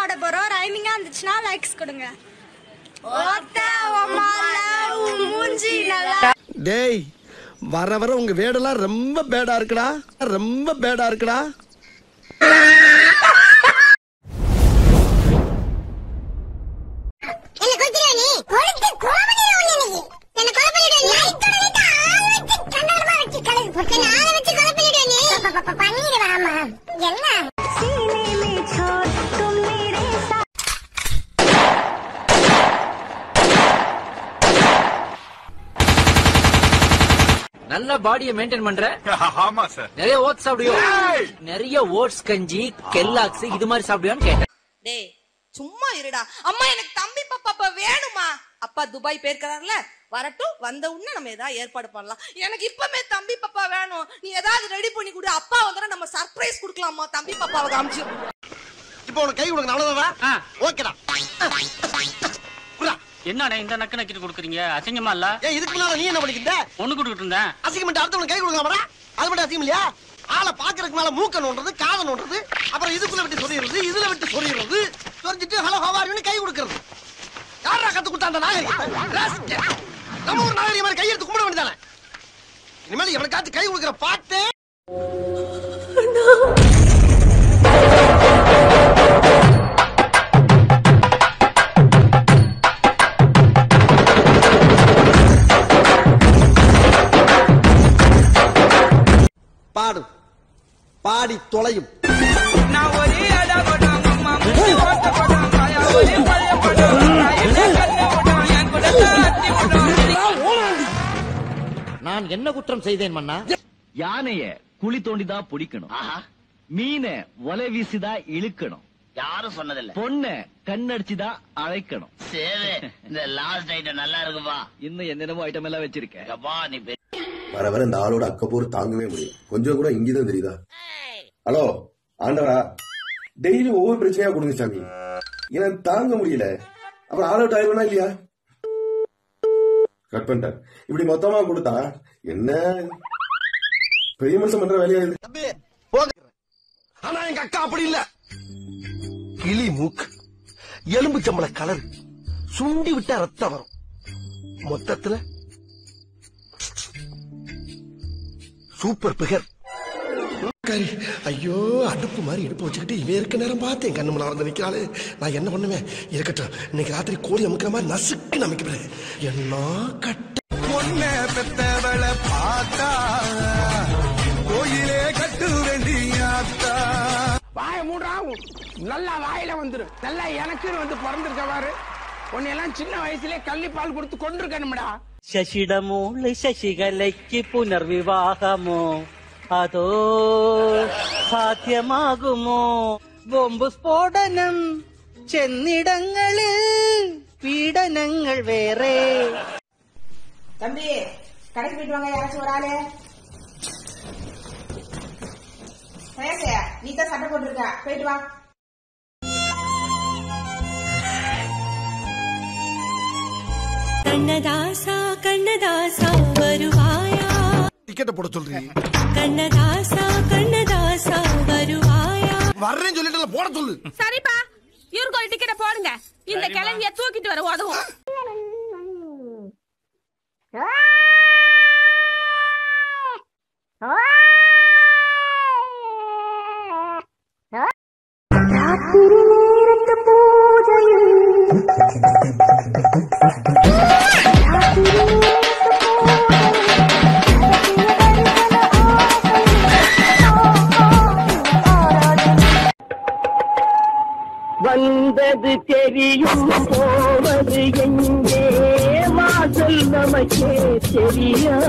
பாட போறோம். ரைமிங்கா இருந்துச்சுன்னா லைக்ஸ் கொடுங்க. டேய் வர வர உங்க வேடெல்லாம் ரொம்ப பேடா இருக்குடா, ரொம்ப பேடா இருக்குடா. நல்ல பாடியை மெயின்டைன் பண்ற. ஆமா சார். நிறைய ஓட்ஸ் சாப்பிடுவியோ? நிறைய ஓட்ஸ் கஞ்சி கெல்லாக்ஸ் இது மாதிரி சாப்பிடுவியான்னு கேட்டேன். டேய் சும்மா இருடா. அம்மா எனக்கு தம்பி பாப்பா வேணுமா? அப்பா துபாய் போயிருக்காருல, வரட்டும், வந்த உடனே நம்ம ஏதாவது ஏற்பாடு பண்ணலாம். எனக்கு இப்பமே தம்பி பாப்பா வேணும். நீ ஏதாவது ரெடி பண்ணி கொடு. அப்பா வந்தா நம்ம சர்ப்ரைஸ் கொடுக்கலாமா? தம்பி பாப்பாவை காமிச்சு. இப்போ உனக்கு கை கொடுங்க அவ்வளவுதான். ஓகேடா. என்னடா இந்த நக்கு நக்கிட்டு கொடுக்குறீங்க? அசிங்கமா இல்ல? ஏன் இதுக்கு முன்னால நீ என்ன பண்ணிக்கிட்ட? ஒண்ணு கொடுத்துட்டு இருந்தேன். அசிங்கமெண்ட் அடுத்தவனுக்கு கை கொடுக்காமடா, அது மட்டும் அசிங்கம் இல்லையா? ஆளை பாக்குறதுக்கு மேல மூக்க நோண்டுறது, காதை நோண்டுறது, அப்புறம் இதுக்குள்ள விட்டு சொல்லிடுறது, இதுல விட்டு சொல்லிடுறது, சொல்லிட்டு ஹலோ ஹவாரின்னு கை கொடுக்கறது. யாரா கத்து கொடுத்தா அந்த நாகரிகத்தை? நம்ம ஒரு நாகரிகம் மாதிரி கையெடுத்து கும்பிட வேண்டியதானே? இனிமேல் எவனுக்காச்சும் கை கொடுக்குற பாட்டு பாடும் பாடி தொலையும். நான் என்ன குற்றம் செய்தேன் மன்னா? யானைய குழி தோண்டிதான் பிடிக்கணும், மீன ஒலை வீசிதான் இழுக்கணும், யாரும் சொன்னதில்ல. பொண்ண கண்ணடிச்சுதான் அழைக்கணும். சரி, இந்த லாஸ்ட் ஐட்டம் நல்லா இருக்குப்பா. இன்னும் என்னென்னமோ ஐட்டம் எல்லாம் வச்சிருக்கேன். நீ வர வர இந்த ஆளோட அக்கப்போர் தாங்கவே முடியும். கொஞ்சம் கூட இங்கதான் தெரியுதா? ஹலோ ஆண்டவரா, டெய்லி ஒவ்வொரு பிரச்சனையா கொடுங்க சாமி, ஏன்னா தாங்க முடியல. அப்புறம் ஆள் அவுட் ஆயிடுவா இல்லையா? கட் பண்ணிட்டேன். இப்படி மொத்தமா கொடுத்தா என்ன பெரிய மனுஷன் பண்ற வேலையா? ஆனா எங்க அக்கா அப்படி இல்ல. கிளி மூக்கு, எலும்பு சம்பள கலர், சுண்டி விட்டா ரத்தம் வரும். மொத்தத்துல சூப்பர் பிகர். ஐயோ, அடுப்பு மாதிரி இடுப்பு வச்சுக்கிட்டு இவன் இருக்க நேரம் பார்த்து என் கண்ணு முன்னால வந்து நிக்கிறாளே. நான் என்ன பண்ணுவேன்? இருக்கட்டும், இன்னைக்கு ராத்திரி கோழி அமுக்கிற மாதிரி நசுக்கு நமைக்கிறேன். என்ன கட்ட பொண்ணு பெத்தவளை பார்த்தா கோயிலே கட்டு வேண்டியாத்தா. வாய மூடா, நல்லா வாயில வந்துடும். நல்லா எனக்கு வந்து பிறந்திருக்கவாரு. உன்னையெல்லாம் சின்ன வயசுலயே கள்ளிப்பால் கொடுத்து கொண்டிருக்கணும்டா. ശശിടമൂള് ശശികലയ്ക്ക് പുനർവിവാഹമോ അതോ സാധ്യമാകുമോ? ബോംബ് സ്ഫോടനം ചെന്നിടങ്ങളിൽ പീഡനങ്ങൾ വേറെ. தம்பி கடைக்கு போயிட்டு வாங்க. யாராச்சும் ஒரு ஆளு நீ தான் சட்டை போட்டிருக்க, போயிட்டு வா. கண்ணதாசா கண்ணதாசா வருவாயா? டிக்கெட் போட சொல்றீங்க. கண்ணதாசா கண்ணதாசா வருவாயா? வர்றேன்னு சொல்லிட்டு போட சொல்லு. சரிப்பா, இவருக்கு ஒரு டிக்கெட்டை போடுங்க. இந்த கிழவிய தூக்கிட்டு வர உதவும். ராத்திரி நேரத்து பூஜையில் வந்தது தெரியும், போவது எங்கே, வாசல் நமக்கே தெரியாது.